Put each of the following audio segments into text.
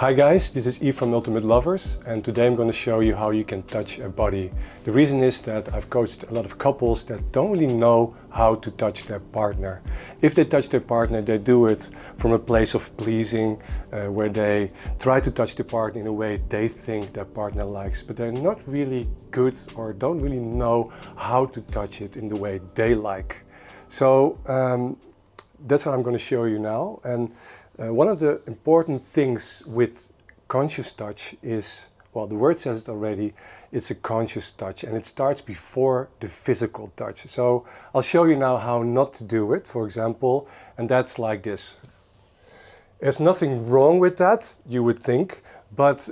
Hi guys, this is Yves from Ultimate Lovers, and today I'm going to show you how you can touch a body. The reason is that I've coached a lot of couples that don't really know how to touch their partner. If they touch their partner, they do it from a place of pleasing, where they try to touch the partner in a way they think their partner likes, but they're not really good or don't really know how to touch it in the way they like. So that's what I'm going to show you now. And one of the important things with conscious touch is, well, the word says it already, it's a conscious touch, and it starts before the physical touch. So I'll show you now how not to do it, for example, and that's like this. There's nothing wrong with that, you would think, but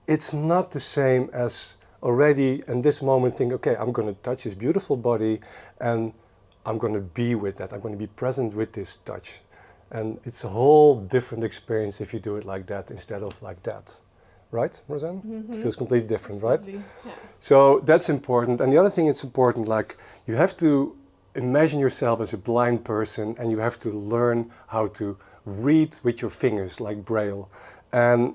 it's not the same as already in this moment think, okay, I'm going to touch this beautiful body and I'm going to be with that, I'm going to be present with this touch. And it's a whole different experience if you do it like that instead of like that. Right, Roseanne? Mm-hmm. It feels completely different, absolutely. Right? Yeah. So that's important. And the other thing it's important, like you have to imagine yourself as a blind person and you have to learn how to read with your fingers, like Braille. And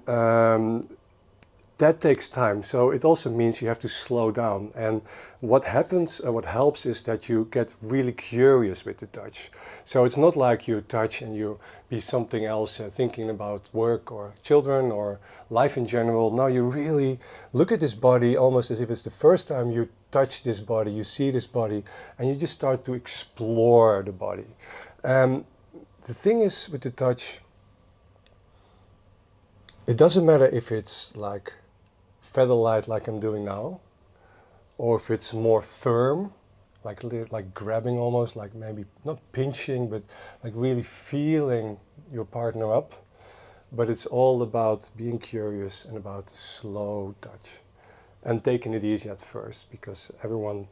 that takes time. So it also means you have to slow down. And what happens, what helps is that you get really curious with the touch. So it's not like you touch and you be something else, thinking about work or children or life in general. No, you really look at this body almost as if it's the first time you touch this body, you see this body, and you just start to explore the body. The thing is with the touch, it doesn't matter if it's like feather light like I'm doing now, or if it's more firm, like grabbing almost, like maybe not pinching, but like really feeling your partner up. But it's all about being curious and about slow touch and taking it easy at first, because everyone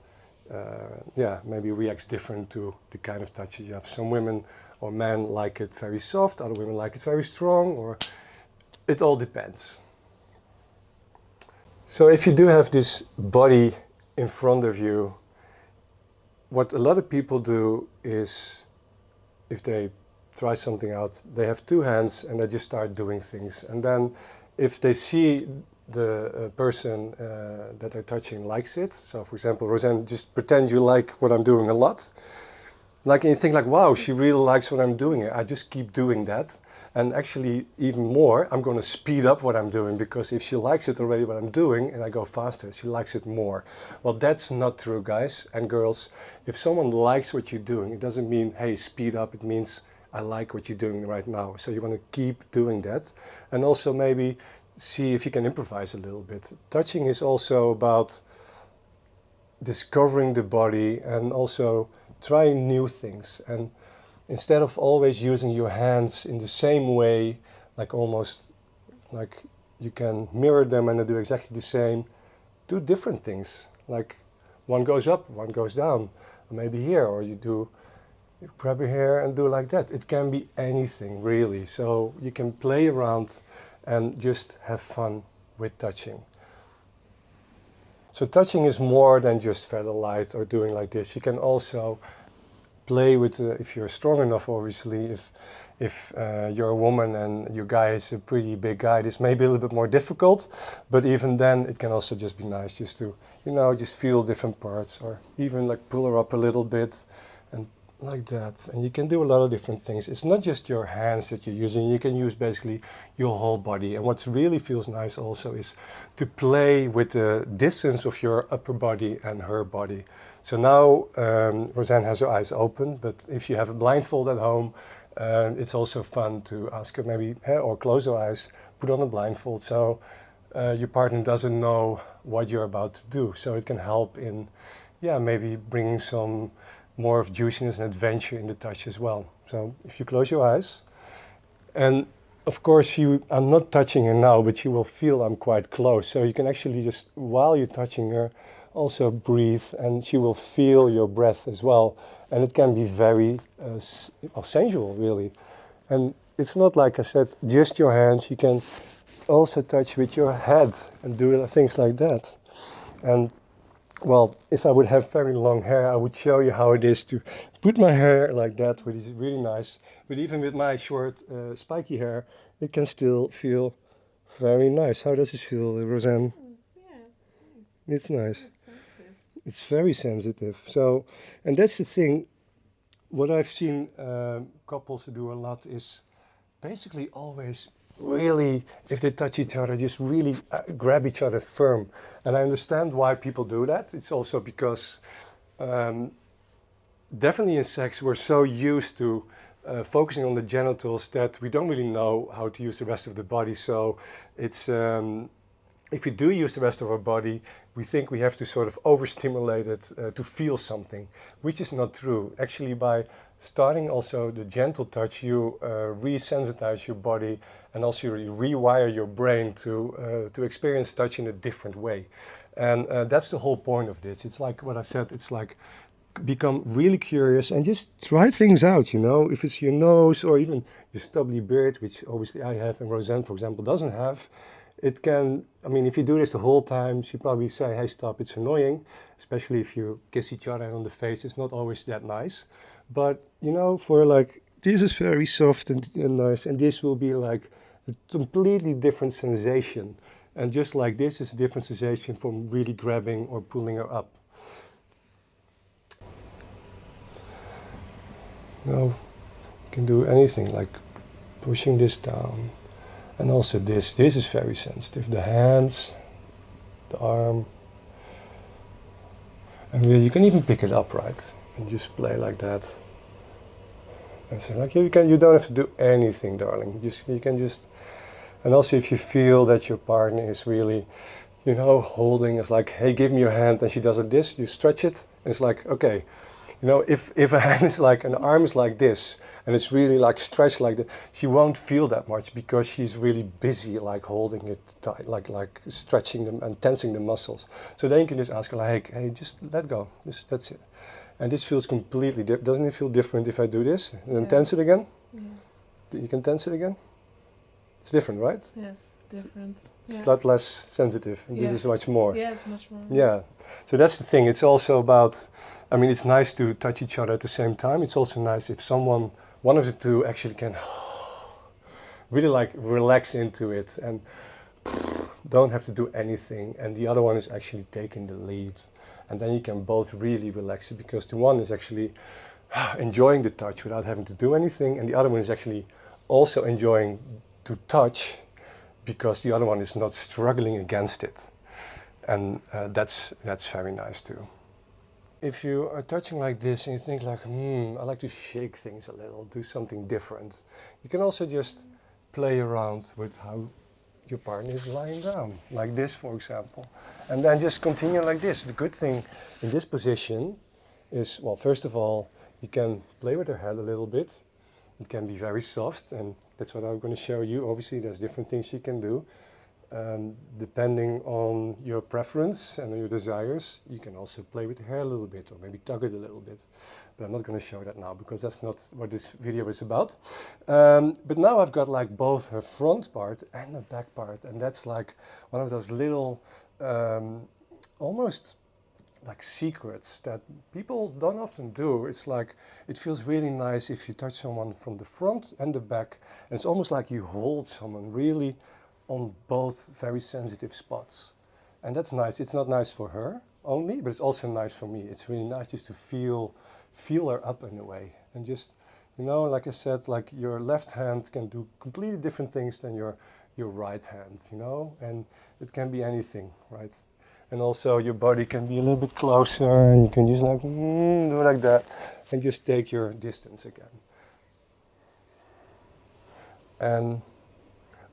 maybe reacts different to the kind of touches you have. Some women or men like it very soft, other women like it very strong, or it all depends. So if you do have this body in front of you, what a lot of people do is, if they try something out, they have two hands and they just start doing things. And then if they see the person that they're touching likes it, so for example, Roseanne, just pretend you like what I'm doing a lot. Like, and you think like, wow, she really likes what I'm doing. I just keep doing that. And actually, even more, I'm going to speed up what I'm doing, because if she likes it already what I'm doing and I go faster, she likes it more. Well, that's not true, guys and girls. If someone likes what you're doing, it doesn't mean, hey, speed up. It means I like what you're doing right now. So you want to keep doing that. And also maybe see if you can improvise a little bit. Touching is also about discovering the body and also trying new things. And instead of always using your hands in the same way, like almost like you can mirror them and they do exactly the same, do different things. Like one goes up, one goes down, or maybe here, or you grab your hair and do like that. It can be anything really. So you can play around and just have fun with touching. So touching is more than just feather light or doing like this. You can also play with, if you're strong enough, obviously. If you're a woman and your guy is a pretty big guy, this may be a little bit more difficult, but even then it can also just be nice just to, just feel different parts, or even like pull her up a little bit and like that. And you can do a lot of different things. It's not just your hands that you're using, you can use basically your whole body. And what really feels nice also is to play with the distance of your upper body and her body. So now Roseanne has her eyes open, but if you have a blindfold at home, it's also fun to ask her maybe, or close her eyes, put on a blindfold, so your partner doesn't know what you're about to do. So it can help in, maybe bringing some more of juiciness and adventure in the touch as well. So if you close your eyes, and of course I'm not touching her now, but she will feel I'm quite close. So you can actually just, while you're touching her, also breathe, and she will feel your breath as well. And it can be very sensual, really. And it's not, like I said, just your hands. You can also touch with your head and do things like that. And well, if I would have very long hair, I would show you how it is to put my hair like that, which is really nice. But even with my short, spiky hair, it can still feel Very nice. How does it feel, Roseanne? Yeah, It's nice. it's sensitive. It's very sensitive. So, and that's the thing. What I've seen couples do a lot is basically always really, if they touch each other, just really grab each other firm. And I understand why people do that. It's also because um, definitely in sex, we're so used to focusing on the genitals that we don't really know how to use the rest of the body. So it's if we do use the rest of our body, we think we have to sort of overstimulate it to feel something, which is not true. Actually, by starting also the gentle touch, you resensitize your body and also you rewire your brain to experience touch in a different way. And that's the whole point of this. It's like what I said, it's like become really curious and just try things out, you know, if it's your nose or even your stubbly beard, which obviously I have and Roseanne, for example, doesn't have. It can, I mean, if you do this the whole time, she'd probably say, hey, stop, it's annoying, especially if you kiss each other on the face. It's not always that nice. But, you know, for like, this is very soft and nice, and this will be like a completely different sensation. And just like this is a different sensation from really grabbing or pulling her up. Now, you can do anything like pushing this down. And also this is very sensitive. The hands, the arm. And really, you can even pick it up, right? And just play like that. And so like you don't have to do anything, darling. You can just, and also if you feel that your partner is really, you know, holding, it's like, hey, give me your hand, and she does it this, you stretch it, and it's like, okay. You know, if a hand is like, an arm is like this, and it's really like stretched like that, she won't feel that much because she's really busy like holding it tight, like stretching them and tensing the muscles. So then you can just ask her like, hey, just let go, that's it. And this feels completely different. Doesn't it feel different if I do this? And then tense it again? Yeah. You can tense it again? It's different, right? Yes, different. It's Yeah. a lot less sensitive, and this is much more. Yeah, it's much more. Yeah, so that's the thing. It's also about, I mean, it's nice to touch each other at the same time. It's also nice if one of the two actually can really like relax into it and don't have to do anything, and the other one is actually taking the lead. And then you can both really relax it because the one is actually enjoying the touch without having to do anything, and the other one is actually also enjoying to touch because the other one is not struggling against it. And that's very nice too. If you are touching like this and you think like, I like to shake things a little, do something different, you can also just play around with how your partner is lying down, like this, for example. And then just continue like this. The good thing in this position is, well, first of all, you can play with her head a little bit. It can be very soft, and that's what I'm going to show you. Obviously, there's different things you can do. Depending on your preference and your desires, you can also play with the hair a little bit or maybe tug it a little bit. But I'm not going to show that now because that's not what this video is about. But now I've got like both her front part and the back part, and that's like one of those little almost like secrets that people don't often do. It's like, it feels really nice if you touch someone from the front and the back, and it's almost like you hold someone really on both very sensitive spots. And that's nice. It's not nice for her only, but it's also nice for me. It's really nice just to feel her up in a way. And just, you know, like I said, like your left hand can do completely different things than your right hand, you know, and it can be anything, right? And also your body can be a little bit closer, and you can just like do like that and just take your distance again. And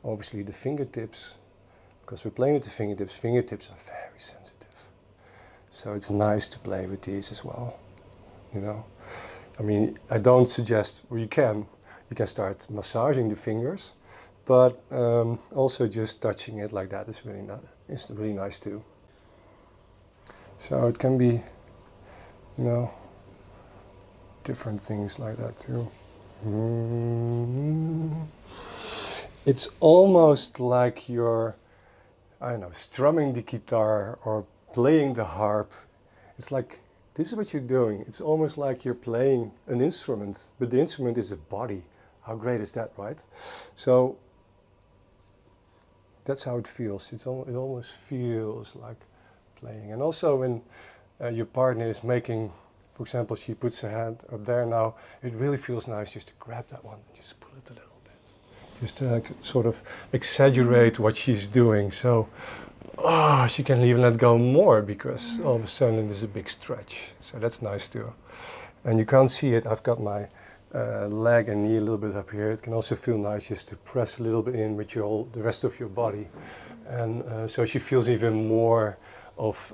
obviously the fingertips, because we're playing with the fingertips are very sensitive. So it's nice to play with these as well, you know. I mean, I don't suggest, well, you can start massaging the fingers, but also just touching it like that is really nice too. So it can be, you know, different things like that too. It's almost like you're, I don't know, strumming the guitar or playing the harp. It's like, this is what you're doing. It's almost like you're playing an instrument, but the instrument is a body. How great is that, right? So that's how it feels. It almost feels like playing. And also when your partner is making, for example, she puts her hand up there now, it really feels nice just to grab that one and just pull it a little bit. Just to sort of exaggerate what she's doing. So she can even let go more because all of a sudden there's a big stretch. So that's nice too. And you can't see it. I've got my leg and knee a little bit up here. It can also feel nice just to press a little bit in with the rest of your body. And so she feels even more of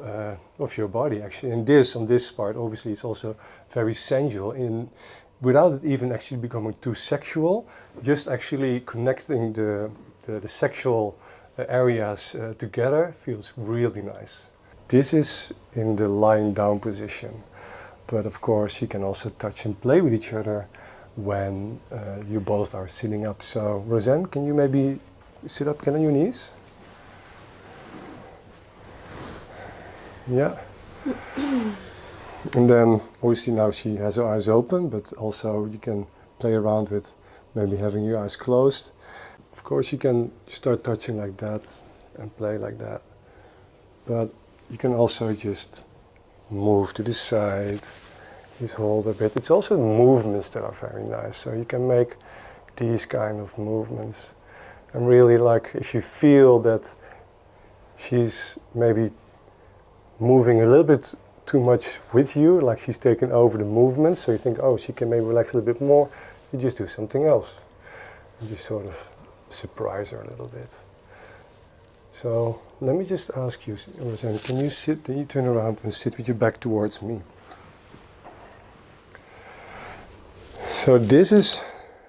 your body actually. And on this part, obviously it's also very sensual without it even actually becoming too sexual, just actually connecting the sexual areas together feels really nice. This is in the lying down position, but of course you can also touch and play with each other when you both are sitting up. So Roseanne, can you maybe sit up again on your knees? Yeah. And then obviously now she has her eyes open, but also you can play around with maybe having your eyes closed. Of course you can start touching like that and play like that. But you can also just move to the side, just hold a bit. It's also movements that are very nice. So you can make these kind of movements. And really like if you feel that she's maybe moving a little bit too much with you, like she's taking over the movement, so you think, oh, she can maybe relax a little bit more, you just do something else. You just sort of surprise her a little bit. So let me just ask you, Roseanne, can you turn around and sit with your back towards me? So this is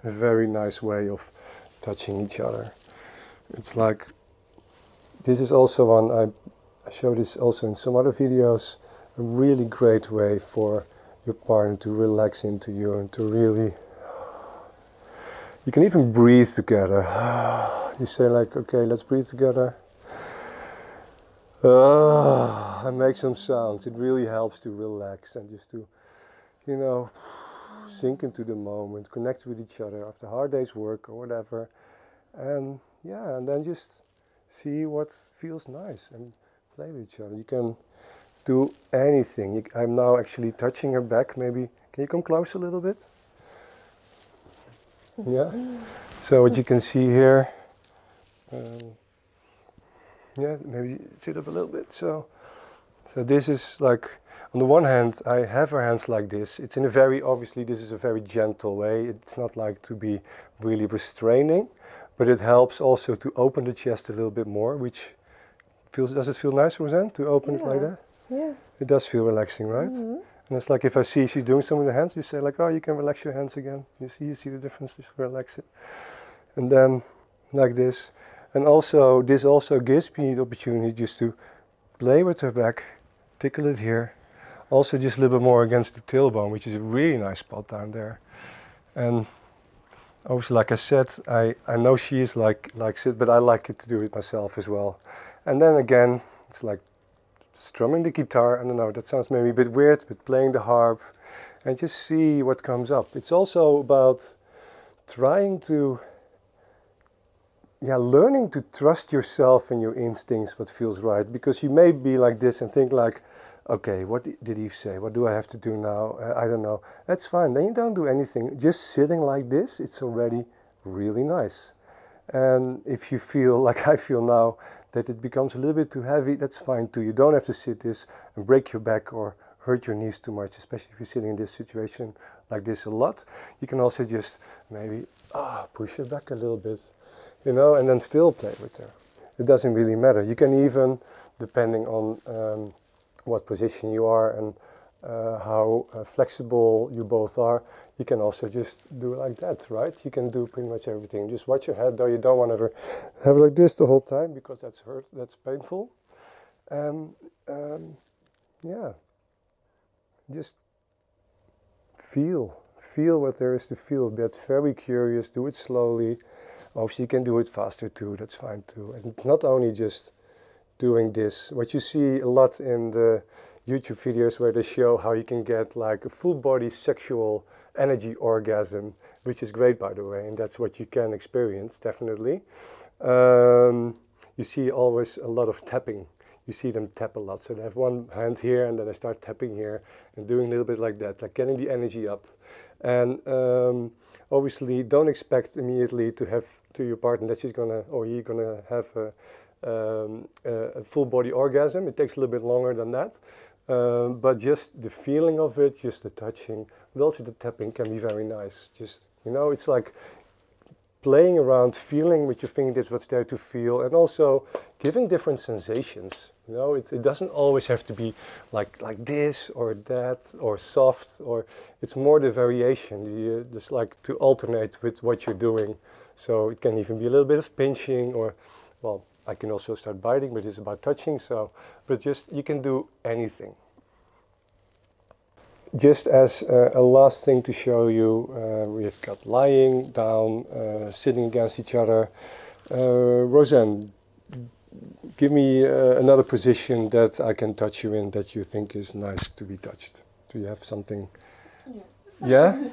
a very nice way of touching each other. It's like, this is also one, I show this also in some other videos, a really great way for your partner to relax into you and to really, you can even breathe together. You say like, okay, let's breathe together. And make some sounds. It really helps to relax and just to, sink into the moment, connect with each other after a hard day's work or whatever. And yeah, and then just see what feels nice and play with each other. You can do anything. I'm now actually touching her back. Maybe, can you come close a little bit? Yeah. So what you can see here, yeah, maybe sit up a little bit. So this is like, on the one hand, I have her hands like this. It's in a very, obviously this is a very gentle way. It's not like to be really restraining, but it helps also to open the chest a little bit more, which does it feel nice, Roseanne, to open it like that? Yeah. It does feel relaxing, right? Mm-hmm. And it's like if I see she's doing something with her hands, you say like, oh, you can relax your hands again. You see the difference, just relax it. And then like this. And also, this also gives me the opportunity just to play with her back, tickle it here. Also just a little bit more against the tailbone, which is a really nice spot down there. And obviously, like I said, I know she is like it, but I like it to do it myself as well. And then again, it's like strumming the guitar. I don't know, that sounds maybe a bit weird, but playing the harp and just see what comes up. It's also about trying to, learning to trust yourself and your instincts, what feels right. Because you may be like this and think like, okay, what did Eve say? What do I have to do now? I don't know. That's fine. Then you don't do anything. Just sitting like this, it's already really nice. And if you feel like I feel now, that it becomes a little bit too heavy, that's fine too. You don't have to sit this and break your back or hurt your knees too much, especially if you're sitting in this situation like this a lot. You can also just maybe push it back a little bit, and then still play with her. It doesn't really matter. You can even, depending on what position you are and how flexible you both are, you can also just do it like that, right? You can do pretty much everything. Just watch your head, though. You don't want to have it like this the whole time because that's painful. Yeah, just feel what there is to feel. Get very curious, do it slowly. Obviously you can do it faster too, that's fine too. And not only just doing this, what you see a lot in the YouTube videos where they show how you can get like a full body sexual energy orgasm, which is great by the way, and that's what you can experience, definitely. you see always a lot of tapping. You see them tap a lot. So they have one hand here and then they start tapping here and doing a little bit like that, like getting the energy up. And obviously don't expect immediately to have to your partner that she's gonna or he's gonna have a full body orgasm. It takes a little bit longer than that. But just the feeling of it, just the touching, but also the tapping can be very nice. Just, you know, it's like playing around, feeling with your fingertips what's there to feel, and also giving different sensations. You know, it doesn't always have to be like this or that or soft, or it's more the variation. You just like to alternate with what you're doing. So it can even be a little bit of pinching, or, well, I can also start biting, but it's about touching. So, but just you can do anything. Just as a last thing to show you, we've got lying down, sitting against each other. Roseanne, give me another position that I can touch you in that you think is nice to be touched. Do you have something? Yes. Yeah?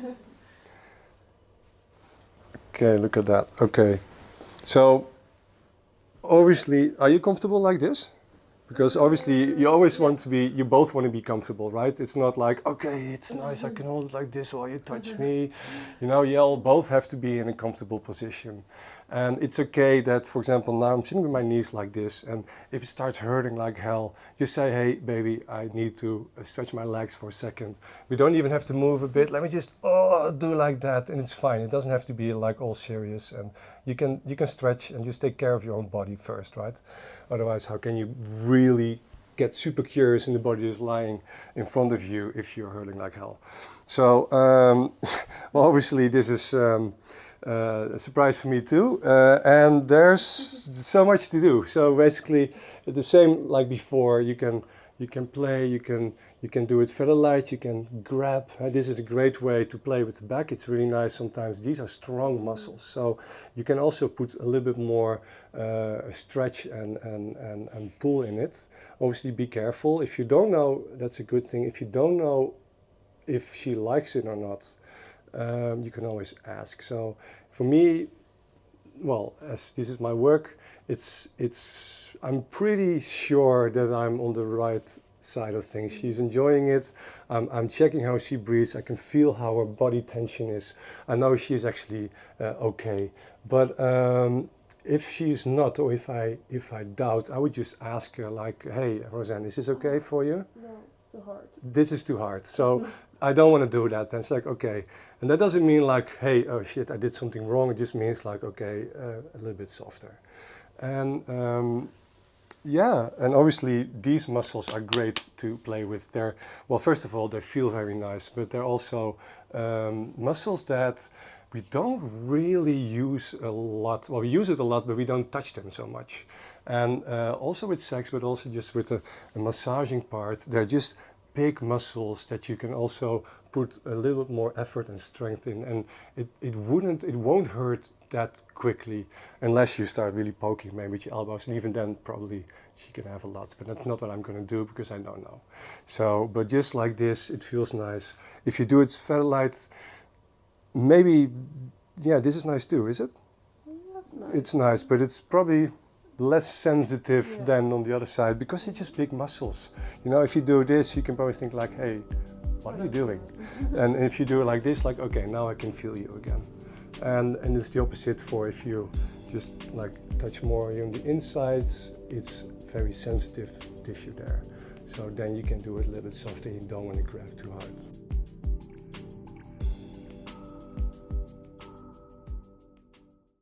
Okay, look at that. Okay. So, obviously, are you comfortable like this? Because obviously you always want to be, you both want to be comfortable, right? It's not like, okay, it's nice, I can hold it like this while you touch me. You know, you all both have to be in a comfortable position. And it's okay that, for example, now I'm sitting with my knees like this, and if it starts hurting like hell, just say, hey, baby, I need to stretch my legs for a second. We don't even have to move a bit. Let me just, do like that, and it's fine. It doesn't have to be like all serious, and you can stretch and just take care of your own body first, right? Otherwise, how can you really get super curious in the body that's lying in front of you if you're hurting like hell? So, well, obviously this is a surprise for me too, and there's so much to do. So basically, the same like before. You can play. You can do it feather light. You can grab. This is a great way to play with the back. It's really nice. Sometimes these are strong muscles, so you can also put a little bit more stretch and pull in it. Obviously, be careful. If you don't know, that's a good thing. If you don't know if she likes it or not, you can always ask. So for me, well, as this is my work, I'm pretty sure that I'm on the right side of things. She's enjoying it. I'm checking how she breathes. I can feel how her body tension is. I know she's actually okay. But if she's not, or if I doubt, I would just ask her like, hey, Roseanne, is this okay for you? No, it's too hard. This is too hard. So I don't want to do that. And it's like, okay. And that doesn't mean like, hey, oh shit, I did something wrong. It just means like, okay, a little bit softer. And yeah, and obviously these muscles are great to play with. Well, first of all, they feel very nice, but they're also muscles that we don't really use a lot. Well, we use it a lot, but we don't touch them so much. And also with sex, but also just with a massaging part, they're just big muscles that you can also put a little bit more effort and strength in, and it won't hurt that quickly unless you start really poking maybe with your elbows, and even then probably she can have a lot, but that's not what I'm going to do because I don't know. So, but just like this, it feels nice. If you do it feather light, maybe, yeah, this is nice too, is it? That's nice. It's nice, but it's probably less sensitive than on the other side because it's just big muscles. You know, if you do this, you can probably think like, hey, what are you doing? And if you do it like this, like, okay, now I can feel you again. And it's the opposite for if you just like touch more on the insides, it's very sensitive tissue there. So then you can do it a little bit softer, you don't want to grab too hard.